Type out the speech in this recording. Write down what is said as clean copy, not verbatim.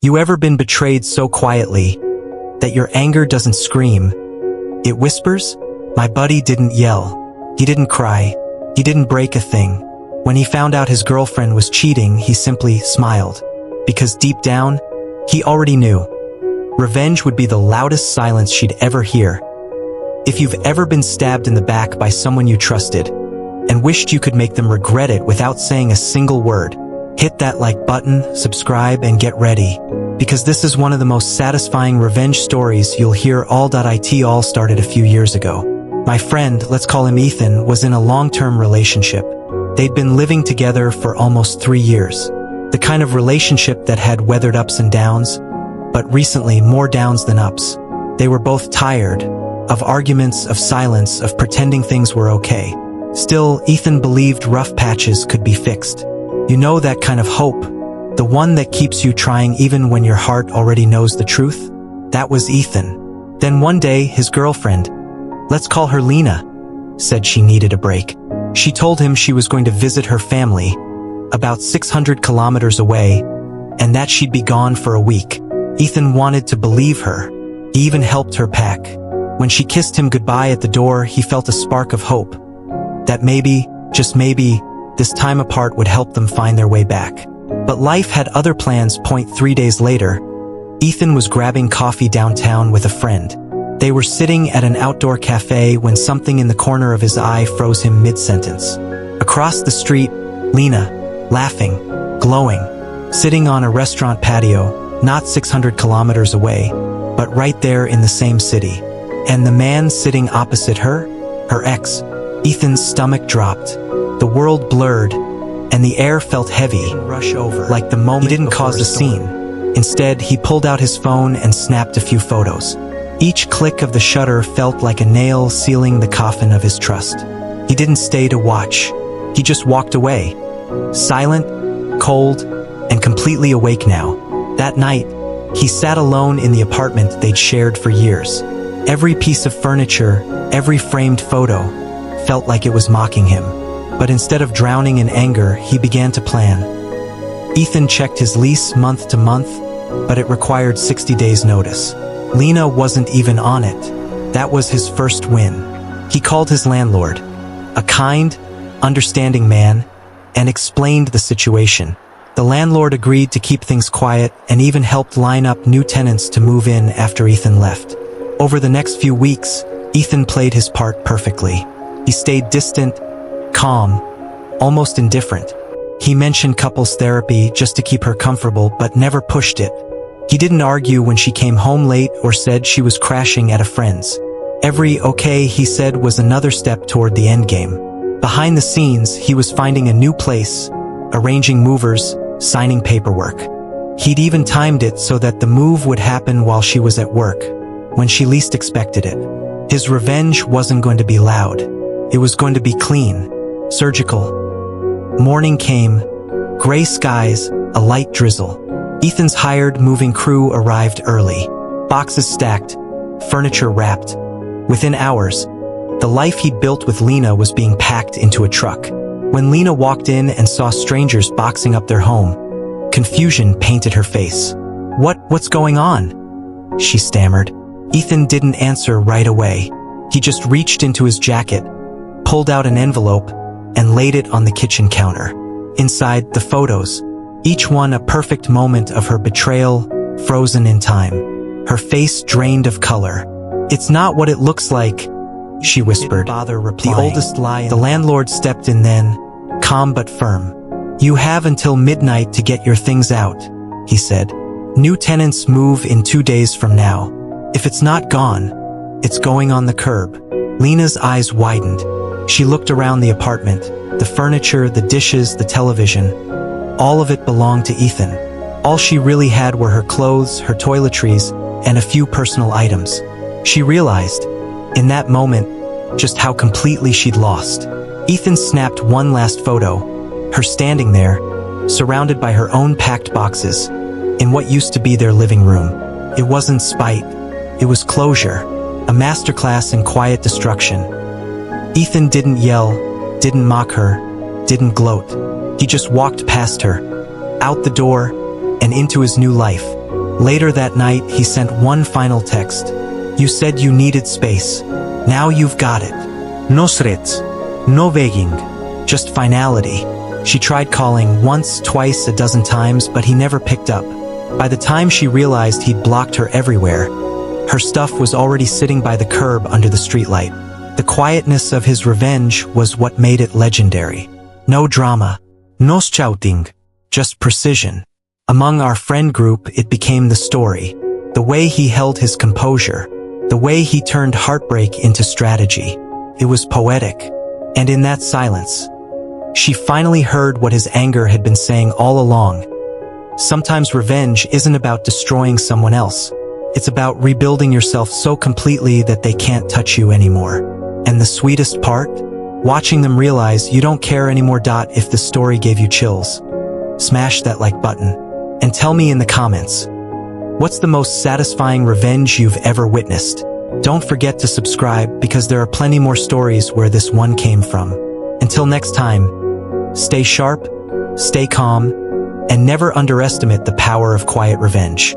You ever been betrayed so quietly that your anger doesn't scream? It whispers? My buddy didn't yell. He didn't cry. He didn't break a thing. When he found out his girlfriend was cheating, he simply smiled. Because deep down, he already knew. Revenge would be the loudest silence she'd ever hear. If you've ever been stabbed in the back by someone you trusted and wished you could make them regret it without saying a single word, hit that like button, subscribe, and get ready. Because this is one of the most satisfying revenge stories you'll hear. It all started a few years ago. My friend, let's call him Ethan, was in a long-term relationship. They'd been living together for almost 3 years. The kind of relationship that had weathered ups and downs, but recently more downs than ups. They were both tired of arguments, of silence, of pretending things were okay. Still, Ethan believed rough patches could be fixed. You know, that kind of hope, the one that keeps you trying even when your heart already knows the truth? That was Ethan. Then one day, his girlfriend, let's call her Lena, said she needed a break. She told him she was going to visit her family, about 600 kilometers away, and that she'd be gone for a week. Ethan wanted to believe her. He even helped her pack. When she kissed him goodbye at the door, he felt a spark of hope. That maybe, just maybe, this time apart would help them find their way back. But life had other plans. 3 days later, Ethan was grabbing coffee downtown with a friend. They were sitting at an outdoor cafe when something in the corner of his eye froze him mid-sentence. Across the street, Lena, laughing, glowing, sitting on a restaurant patio, not 600 kilometers away, but right there in the same city. And the man sitting opposite her, her ex. Ethan's stomach dropped. The world blurred, and the air felt heavy, rush over, like the moment he didn't cause a scene. Instead, he pulled out his phone and snapped a few photos. Each click of the shutter felt like a nail sealing the coffin of his trust. He didn't stay to watch. He just walked away. Silent, cold, and completely awake now. That night, he sat alone in the apartment they'd shared for years. Every piece of furniture, every framed photo, felt like it was mocking him. But instead of drowning in anger, he began to plan. Ethan checked his lease month to month, but it required 60 days notice. Lena wasn't even on it. That was his first win. He called his landlord, a kind, understanding man, and explained the situation. The landlord agreed to keep things quiet and even helped line up new tenants to move in after Ethan left. Over the next few weeks, Ethan played his part perfectly. He stayed distant, calm, almost indifferent. He mentioned couples therapy just to keep her comfortable, but never pushed it. He didn't argue when she came home late or said she was crashing at a friend's. Every okay he said was another step toward the endgame. Behind the scenes, he was finding a new place, arranging movers, signing paperwork. He'd even timed it so that the move would happen while she was at work, when she least expected it. His revenge wasn't going to be loud. It was going to be clean, surgical. Morning came, gray skies, a light drizzle. Ethan's hired moving crew arrived early. Boxes stacked, furniture wrapped. Within hours, the life he'd built with Lena was being packed into a truck. When Lena walked in and saw strangers boxing up their home, confusion painted her face. What's going on?" she stammered. Ethan didn't answer right away. He just reached into his jacket, pulled out an envelope, and laid it on the kitchen counter. Inside, the photos, each one a perfect moment of her betrayal, frozen in time. Her face drained of color. "It's not what it looks like," she whispered. The oldest lie. The landlord stepped in then, calm but firm. "You have until midnight to get your things out," he said. "New tenants move in 2 days from now. If it's not gone, it's going on the curb." Lena's eyes widened. She looked around the apartment, the furniture, the dishes, the television. All of it belonged to Ethan. All she really had were her clothes, her toiletries, and a few personal items. She realized, in that moment, just how completely she'd lost. Ethan snapped one last photo, her standing there, surrounded by her own packed boxes, in what used to be their living room. It wasn't spite, it was closure, a masterclass in quiet destruction. Ethan didn't yell, didn't mock her, didn't gloat. He just walked past her, out the door, and into his new life. Later that night, he sent one final text. You said you needed space. Now you've got it. No srets. No begging. Just finality. She tried calling once, twice, a dozen times, but he never picked up. By the time she realized he'd blocked her everywhere, her stuff was already sitting by the curb under the streetlight. The quietness of his revenge was what made it legendary. No drama. No shouting. Just precision. Among our friend group, it became the story. The way he held his composure. The way he turned heartbreak into strategy. It was poetic. And in that silence, she finally heard what his anger had been saying all along. Sometimes revenge isn't about destroying someone else. It's about rebuilding yourself so completely that they can't touch you anymore. And the sweetest part? Watching them realize you don't care anymore. If the story gave you chills, smash that like button. And tell me in the comments, what's the most satisfying revenge you've ever witnessed? Don't forget to subscribe because there are plenty more stories where this one came from. Until next time, stay sharp, stay calm, and never underestimate the power of quiet revenge.